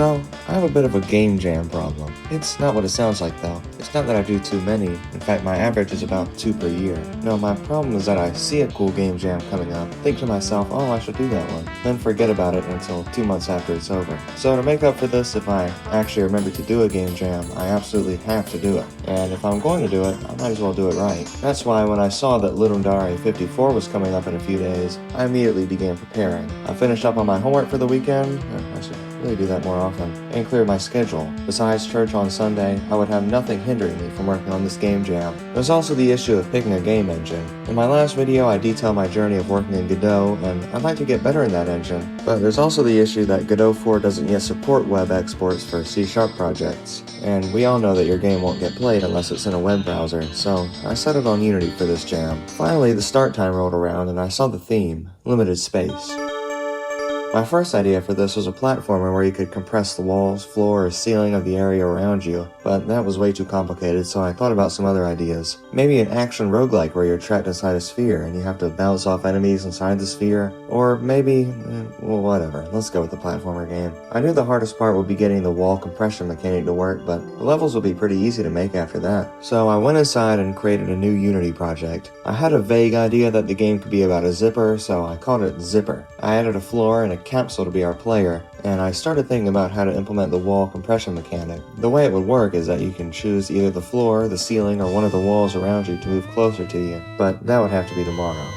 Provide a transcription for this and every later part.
So, I have a bit of a game jam problem. It's not what it sounds like though. It's not that I do too many. In fact, my average is about 2 per year. No, my problem is that I see a cool game jam coming up, think to myself, oh, I should do that one, then forget about it until 2 months after it's over. So to make up for this, if I actually remember to do a game jam, I absolutely have to do it. And if I'm going to do it, I might as well do it right. That's why when I saw that Litundare 54 was coming up in a few days, I immediately began preparing. I finished up on my homework for the weekend. I should really do that more often, and clear my schedule. Besides church on Sunday, I would have nothing hindering me from working on this game jam. There's also the issue of picking a game engine. In my last video, I detail my journey of working in Godot, and I'd like to get better in that engine. But there's also the issue that Godot 4 doesn't yet support web exports for C# projects. And we all know that your game won't get played unless it's in a web browser, so I settled on Unity for this jam. Finally, the start time rolled around and I saw the theme, limited space. My first idea for this was a platformer where you could compress the walls, floor, or ceiling of the area around you, but that was way too complicated, so I thought about some other ideas. Maybe an action roguelike where you're trapped inside a sphere and you have to bounce off enemies inside the sphere, or maybe, well, whatever, let's go with the platformer game. I knew the hardest part would be getting the wall compression mechanic to work, but the levels would be pretty easy to make after that. So I went inside and created a new Unity project. I had a vague idea that the game could be about a zipper, so I called it Zipper. I added a floor and a capsule to be our player, and I started thinking about how to implement the wall compression mechanic. The way it would work is that you can choose either the floor, the ceiling, or one of the walls around you to move closer to you, but that would have to be tomorrow.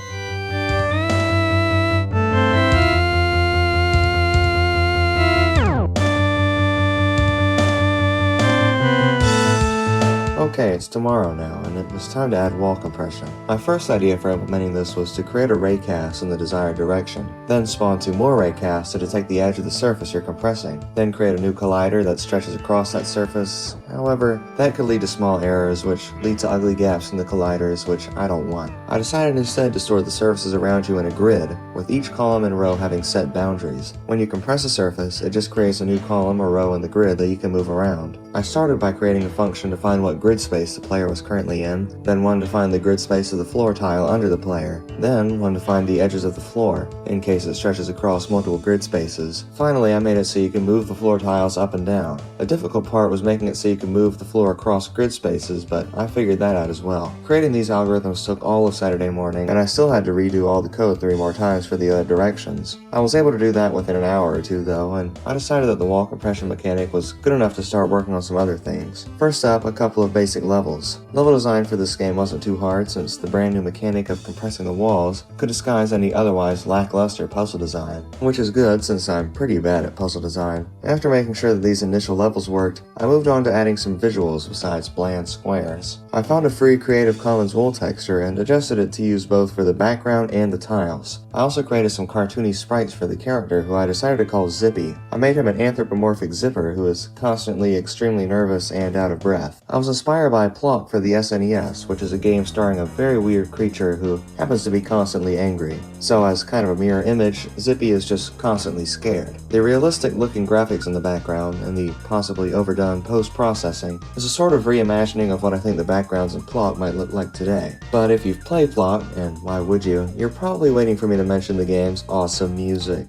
Okay, it's tomorrow now, and it was time to add wall compression. My first idea for implementing this was to create a raycast in the desired direction, then spawn 2 more raycasts to detect the edge of the surface you're compressing, then create a new collider that stretches across that surface. However, that could lead to small errors, which lead to ugly gaps in the colliders, which I don't want. I decided instead to store the surfaces around you in a grid, with each column and row having set boundaries. When you compress a surface, it just creates a new column or row in the grid that you can move around. I started by creating a function to find what grid space the player was currently in, then one to find the grid space of the floor tile under the player, then one to find the edges of the floor, in case it stretches across multiple grid spaces. Finally, I made it so you can move the floor tiles up and down. The difficult part was making it so you could move the floor across grid spaces, but I figured that out as well. Creating these algorithms took all of Saturday morning, and I still had to redo all the code 3 more times for the other directions. I was able to do that within an hour or 2 though, and I decided that the wall compression mechanic was good enough to start working on some other things. First up, a couple of basic levels. Level design for this game wasn't too hard since the brand new mechanic of compressing the walls could disguise any otherwise lackluster puzzle design, which is good since I'm pretty bad at puzzle design. After making sure that these initial levels worked, I moved on to adding some visuals besides bland squares. I found a free Creative Commons wool texture and adjusted it to use both for the background and the tiles. I also created some cartoony sprites for the character who I decided to call Zippy. I made him an anthropomorphic zipper who is constantly extremely nervous and out of breath. I was inspired by Plot for the SNES, which is a game starring a very weird creature who happens to be constantly angry. So as kind of a mirror image, Zippy is just constantly scared. The realistic looking graphics in the background and the possibly overdone post-processing is a sort of reimagining of what I think the backgrounds in Plot might look like today. But if you've played Plot, and why would you, you're probably waiting for me to mention the game's awesome music.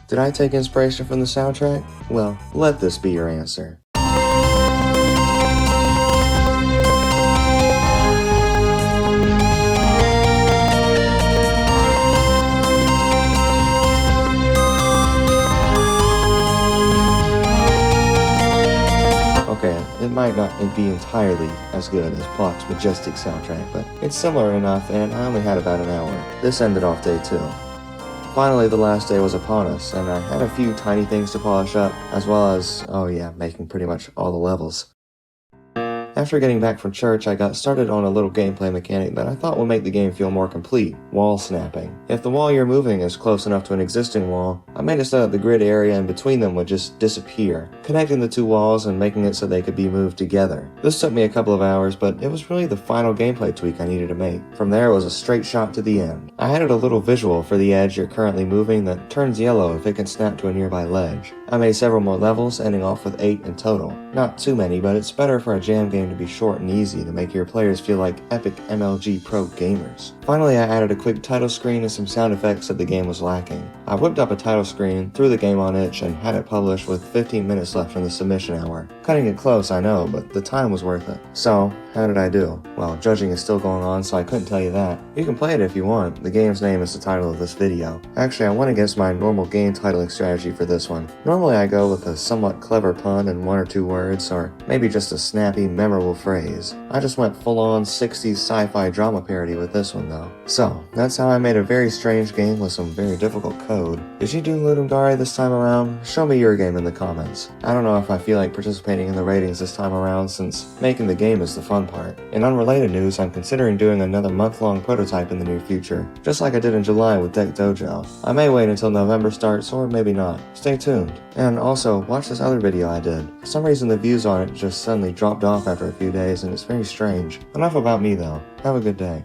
Did I take inspiration from the soundtrack? Well, let this be your answer. Okay, it might not be entirely as good as Plot's majestic soundtrack, but it's similar enough, and I only had about an hour. This ended off day 2. Finally, the last day was upon us, and I had a few tiny things to polish up, as well as, oh yeah, making pretty much all the levels. After getting back from church, I got started on a little gameplay mechanic that I thought would make the game feel more complete: wall snapping. If the wall you're moving is close enough to an existing wall, I made it so that the grid area in between them would just disappear, connecting the 2 walls and making it so they could be moved together. This took me a couple of hours, but it was really the final gameplay tweak I needed to make. From there, it was a straight shot to the end. I added a little visual for the edge you're currently moving that turns yellow if it can snap to a nearby ledge. I made several more levels, ending off with 8 in total. Not too many, but it's better for a jam game game to be short and easy to make your players feel like epic MLG pro gamers. Finally, I added a quick title screen and some sound effects that the game was lacking. I whipped up a title screen, threw the game on itch, and had it published with 15 minutes left in the submission hour. Cutting it close, I know, but the time was worth it. So, how did I do? Well, judging is still going on, so I couldn't tell you that. You can play it if you want. The game's name is the title of this video. Actually, I went against my normal game titling strategy for this one. Normally I go with a somewhat clever pun and 1 or 2 words, or maybe just a snappy, memorable phrase. I just went full-on 60s sci-fi drama parody with this one though. So, that's how I made a very strange game with some very difficult code. Did you do Ludum Dare this time around? Show me your game in the comments. I don't know if I feel like participating in the ratings this time around, since making the game is the fun part. In unrelated news, I'm considering doing another month-long prototype in the near future, just like I did in July with Deck Dojo. I may wait until November starts, or maybe not. Stay tuned. And also, watch this other video I did. For some reason the views on it just suddenly dropped off after a few days, and it's very strange. Enough about me though. Have a good day.